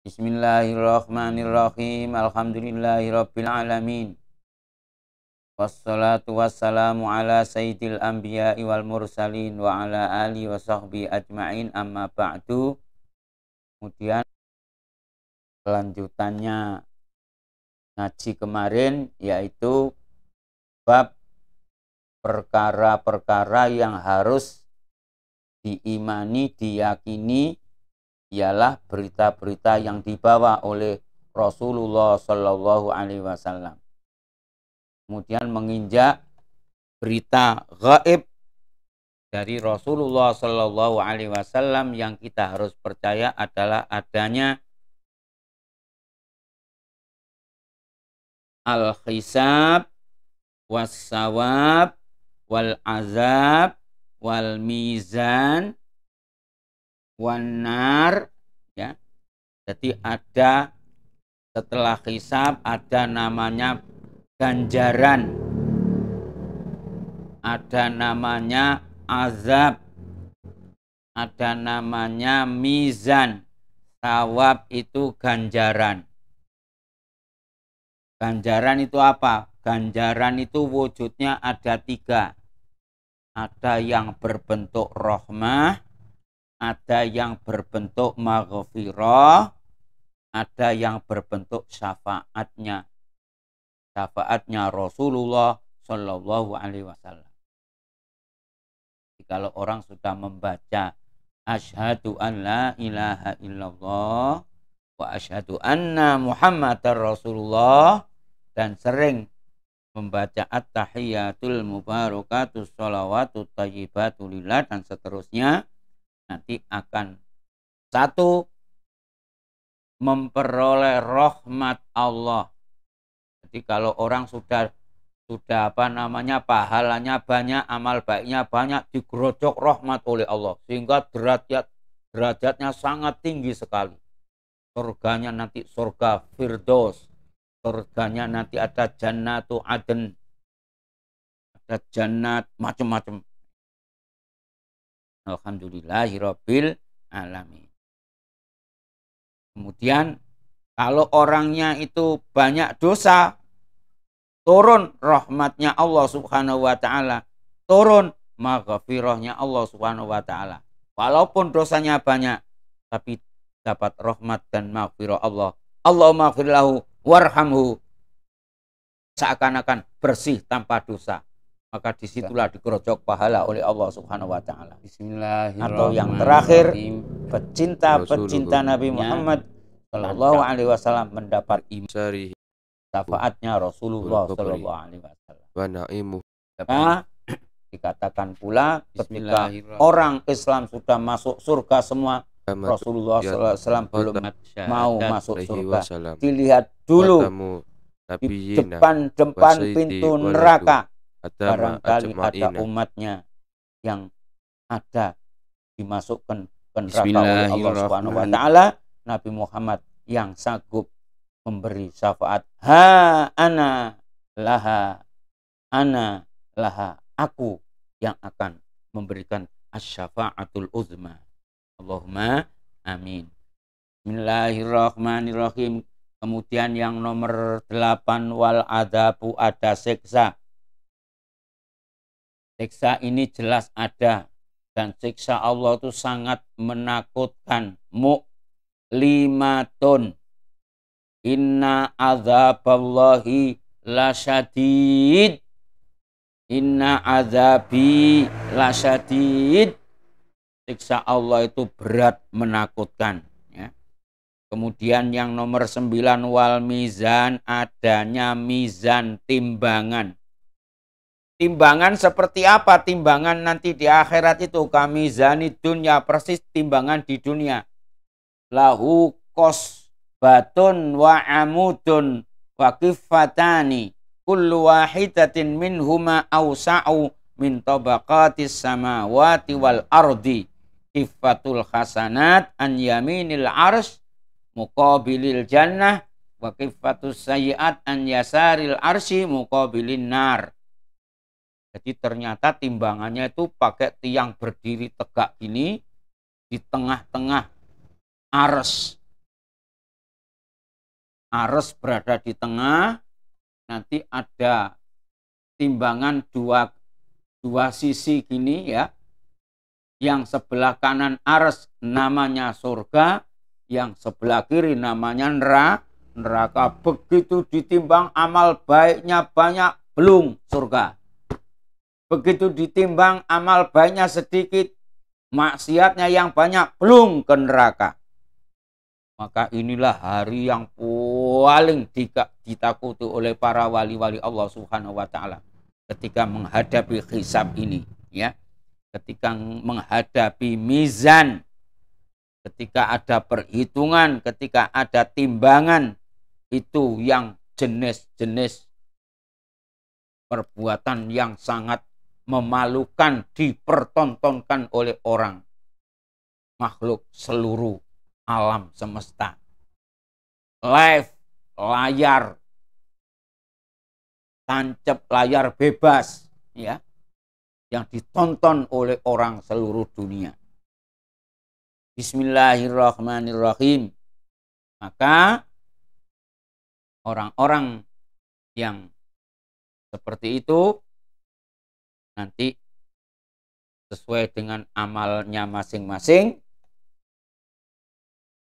Bismillahirrahmanirrahim. Alhamdulillahirabbil alamin. Wassalatu wassalamu ala sayyidil anbiya'i wal mursalin wa ala alihi wa sahbihi ajma'in, amma ba'du. Kemudian kelanjutannya ngaji kemarin yaitu bab perkara-perkara yang harus diimani, diyakini, ialah berita-berita yang dibawa oleh Rasulullah Shallallahu Alaihi Wasallam. Kemudian menginjak berita gaib dari Rasulullah Shallallahu Alaihi Wasallam yang kita harus percaya adalah adanya al-hisab, was-sawab, wal-azab, wal-mizan, wanar, ya. Jadi ada setelah hisab ada namanya ganjaran, ada namanya azab, ada namanya mizan. Sawab itu ganjaran. Ganjaran itu apa? Ganjaran itu wujudnya ada 3. Ada yang berbentuk rahmah, ada yang berbentuk maghfirah, ada yang berbentuk syafaatnya Rasulullah Shallallahu Alaihi Wasallam. Kalau orang sudah membaca asyhadu an la ilaha illallah wa asyhadu anna muhammadar rasulullah dan sering membaca at-tahiyatul mubarakatus sholawatut thayyibatu lillah dan seterusnya, nanti akan 1 memperoleh rahmat Allah. Jadi kalau orang sudah pahalanya banyak, amal baiknya banyak, digerojok rahmat oleh Allah sehingga derajatnya sangat tinggi sekali. Surganya nanti surga Firdaus, surganya nanti ada jannatu adn, ada jannat macam-macam. Alhamdulillahirabbil alamin. Kemudian kalau orangnya itu banyak dosa, turun rahmatnya Allah Subhanahu wa taala, turun maghfirahnya Allah Subhanahu wa taala. Walaupun dosanya banyak, tapi dapat rahmat dan maghfirah Allah. Allahumma maghfir lahu warhamhu. Seakan-akan bersih tanpa dosa. Maka disitulah digerojok pahala oleh Allah Subhanahu wa taala. Bismillahirrahmanirrahim. Atau yang terakhir, pecinta Nabi Muhammad Shallallahu Alaihi Wasallam mendapat syafaatnya Rasulullah Shallallahu Alaihi Wasallam. Dikatakan pula ketika orang Islam sudah masuk surga semua, Rasulullah SAW belum mau masuk surga. Dilihat dulu di depan pintu neraka. Barangkali ada umatnya yang ada dimasukkan ke neraka oleh Allah Subhanahu wa taala. Nabi Muhammad yang sanggup memberi syafaat, ana laha, aku yang akan memberikan asy-syafa'atul uzma. Allahumma amin. Bismillahirrahmanirrahim. Kemudian yang nomor 8, wal adabu, ada siksa. Siksa ini jelas ada, dan siksa Allah itu sangat menakutkan. Mu'limatun. Inna azaballahi lasyadid. Inna azabi lasyadid. Siksa Allah itu berat, menakutkan. Ya. Kemudian yang nomor 9, wal mizan, adanya mizan, timbangan. Timbangan seperti apa? Timbangan nanti di akhirat itu kamizani dunya, persis timbangan di dunia. Lahu qasbatun wa amudun wa kifatani kullu wahidatin minhuma awsa'u min tabaqatis samawati wal ardi. Kifatul hasanat an yaminil arsh muqabilil jannah wa kifatus sayyiat an yasaril arsy muqabilin nar. Jadi ternyata timbangannya itu pakai tiang berdiri tegak gini di tengah-tengah arsy. Ares berada di tengah, nanti ada timbangan dua sisi gini ya. Yang sebelah kanan Ares namanya surga, yang sebelah kiri namanya neraka. Begitu ditimbang amal baiknya banyak, belum surga. Begitu ditimbang amal baiknya sedikit, maksiatnya yang banyak, belum ke neraka. Maka inilah hari yang paling ditakuti oleh para wali-wali Allah Subhanahu wa Ta'ala ketika menghadapi hisab ini, ya. Ketika menghadapi mizan, ketika ada perhitungan, ketika ada timbangan, itu yang jenis-jenis perbuatan yang sangat memalukan dipertontonkan oleh orang, makhluk seluruh alam semesta. Live, layar, tancap layar bebas, ya, yang ditonton oleh orang seluruh dunia. Bismillahirrahmanirrahim. Maka orang-orang yang seperti itu nanti sesuai dengan amalnya masing-masing,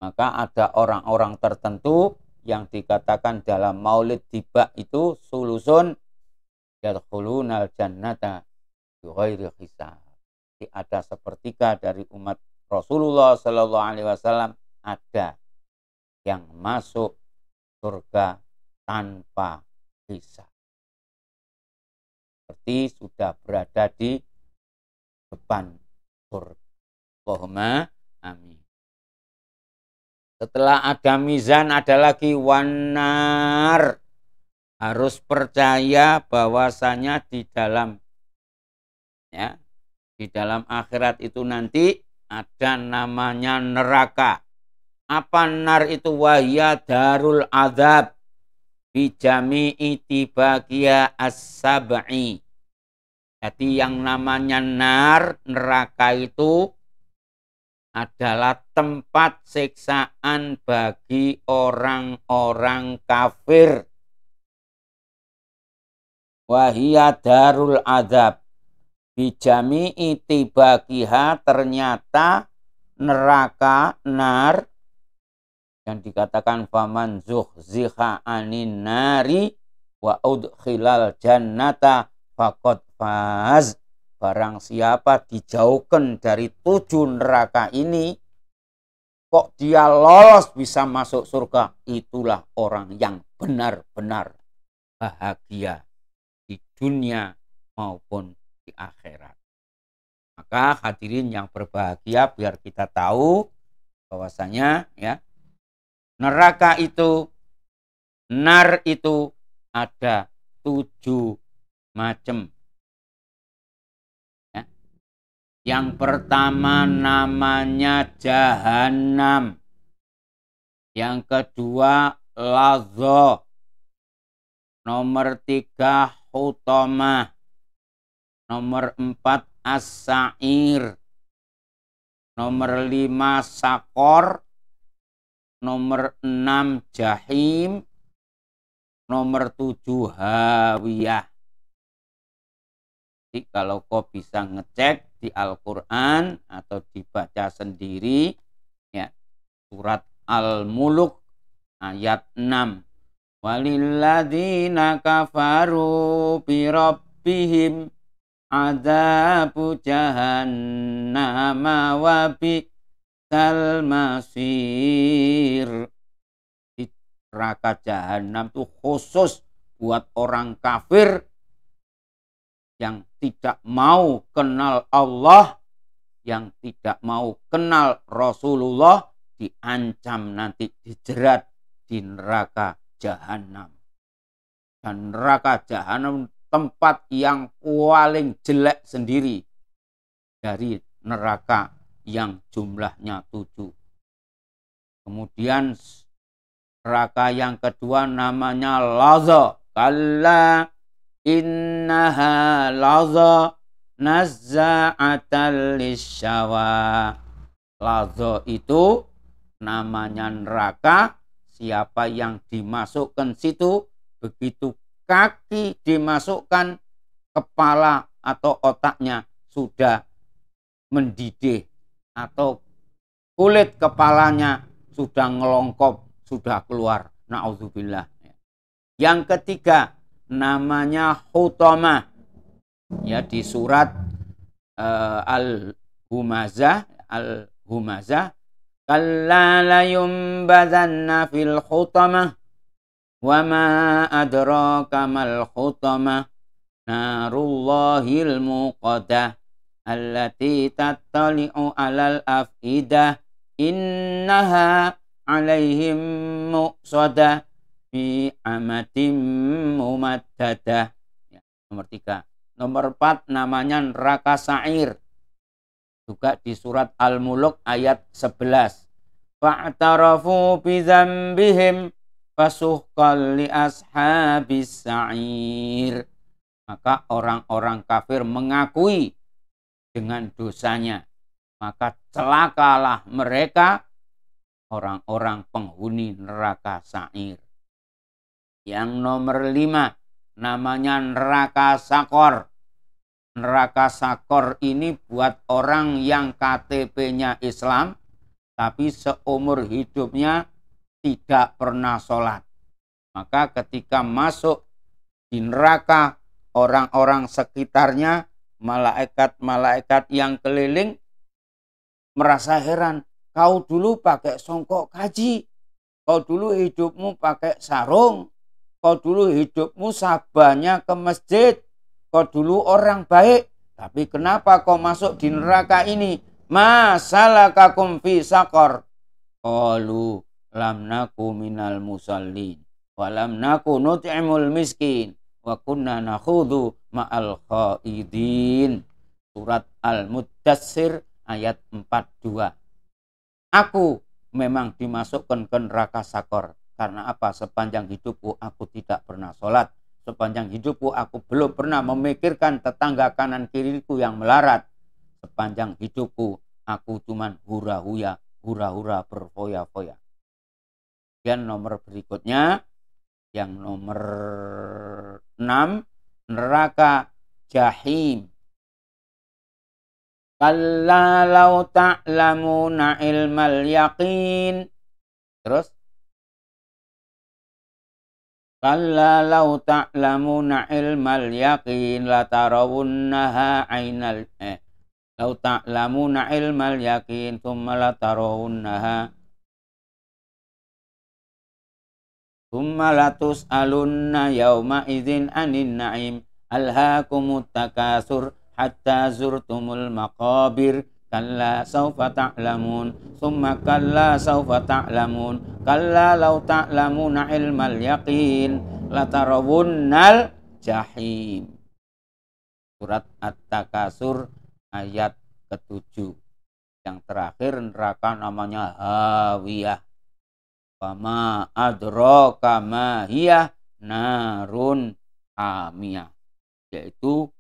maka ada orang-orang tertentu yang dikatakan dalam Maulid Tiba itu sulusun yadkhulunal jannata bighairi hisab. Ada sepertiga dari umat Rasulullah Sallallahu Alaihi Wasallam ada yang masuk surga tanpa hisab, seperti sudah berada di depan surga. Allahumma amin. Setelah ada mizan, ada lagi wanar. Harus percaya bahwasanya di dalam akhirat itu nanti ada namanya neraka. Apa nar itu? Wahya darul azab bijami'i tibaqiya as-sab'i. Jadi yang namanya neraka itu adalah tempat siksaan bagi orang-orang kafir. Wahya darul azab bijami'i tibaqiha, ternyata neraka nar yang dikatakan faman zuhziha anin nari wa udkhilal jannata faqad faz. Barang siapa dijauhkan dari 7 neraka ini, kok dia lolos bisa masuk surga, itulah orang yang benar-benar bahagia di dunia maupun di akhirat. Maka hadirin yang berbahagia, biar kita tahu bahwasanya ya, neraka itu, nar itu ada 7 macam. Ya. Yang pertama namanya Jahannam. Yang kedua Lazza. Nomor 3 Hutamah. Nomor 4 As-Sa'ir. Nomor 5 Sakor. Nomor 6 Jahim. Nomor 7 Hawiyah. Jadi kalau kau bisa ngecek di Al-Quran atau dibaca sendiri ya, surat Al-Muluk ayat 6. Walilladzina kafaru birabbihim adzabu jahannama wa bi'sal masir. Neraka Jahannam itu khusus buat orang kafir yang tidak mau kenal Allah, yang tidak mau kenal Rasulullah, diancam nanti dijerat di neraka Jahannam. Dan neraka Jahannam tempat yang paling jelek sendiri dari neraka yang jumlahnya 7. Kemudian neraka yang kedua namanya Lazza. Kalla innaha lazza nazza'atal lisyawa. Lazza itu namanya neraka siapa yang dimasukkan situ, begitu kaki dimasukkan, kepala atau otaknya sudah mendidih atau kulit kepalanya sudah ngelongkop, sudah keluar. Na'udzubillah. Yang ketiga namanya hutamah. Ya, di surat Al-Humazah, kalla layumbazanna fil hutamah wa ma adraka mal hutamah narullahil muqadah allati tattali'u alal afidah innaha alaihim muqsadah fi amatim mumaddadah. Ya, nomor 3. Nomor 4 namanya neraka sa'ir. Juga di surat Al-Mulk ayat 11. Fa'tarafu bi dzambihim fasuhqal li ashabis sa'ir. Maka orang-orang kafir mengakui dengan dosanya. Maka celakalah mereka, orang-orang penghuni neraka sa'ir. Yang nomor 5 namanya neraka sakor. Neraka sakor ini buat orang yang KTP-nya Islam, tapi seumur hidupnya tidak pernah sholat. Maka ketika masuk di neraka, orang-orang sekitarnya, malaikat-malaikat yang keliling merasa heran. Kau dulu pakai songkok kaji, kau dulu hidupmu pakai sarung, kau dulu hidupmu sabanya ke masjid, kau dulu orang baik, tapi kenapa kau masuk di neraka ini? Masalakakum fi saqar? Qalu lam naku minal musallin wa lam naku nut'imul miskin wa kunna nakhudhu ma'al khaidin. Surat Al-Muddatsir ayat 42. Aku memang dimasukkan ke neraka sakor. Karena apa? Sepanjang hidupku aku tidak pernah sholat. Sepanjang hidupku aku belum pernah memikirkan tetangga kanan kiriku yang melarat. Sepanjang hidupku aku cuman hura-hura berfoya-foya. Dan nomor berikutnya, yang nomor 6, neraka jahim. Kalla law ta'lamuna ilmal yaqin. Terus kalla law ta'lamuna ilmal yaqin latarawunnaha ainal law ta'lamuna ilmal yaqin thumma latarawunnaha thumma latus'alunna yawma idzin anin na'im alhaakumut takasur hatta zurtumul maqabir kalla sawfa ta'lamun summa kalla sawfa ta'lamun kalla law ta'lamuna ilmal yaqin latarawunnal jahim. Surat At-Takasur ayat ke-7. Yang terakhir neraka namanya hawiyah. Wama adraka ma hiya narun hamiyah, yaitu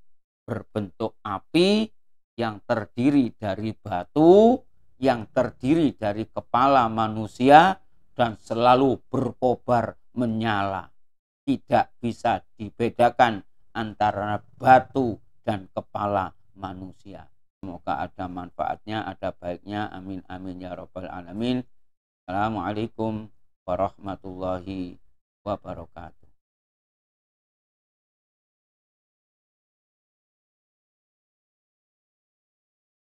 berbentuk api yang terdiri dari batu, yang terdiri dari kepala manusia dan selalu berkobar menyala. Tidak bisa dibedakan antara batu dan kepala manusia. Semoga ada manfaatnya, ada baiknya. Amin amin ya rabbal alamin. Assalamualaikum warahmatullahi wabarakatuh.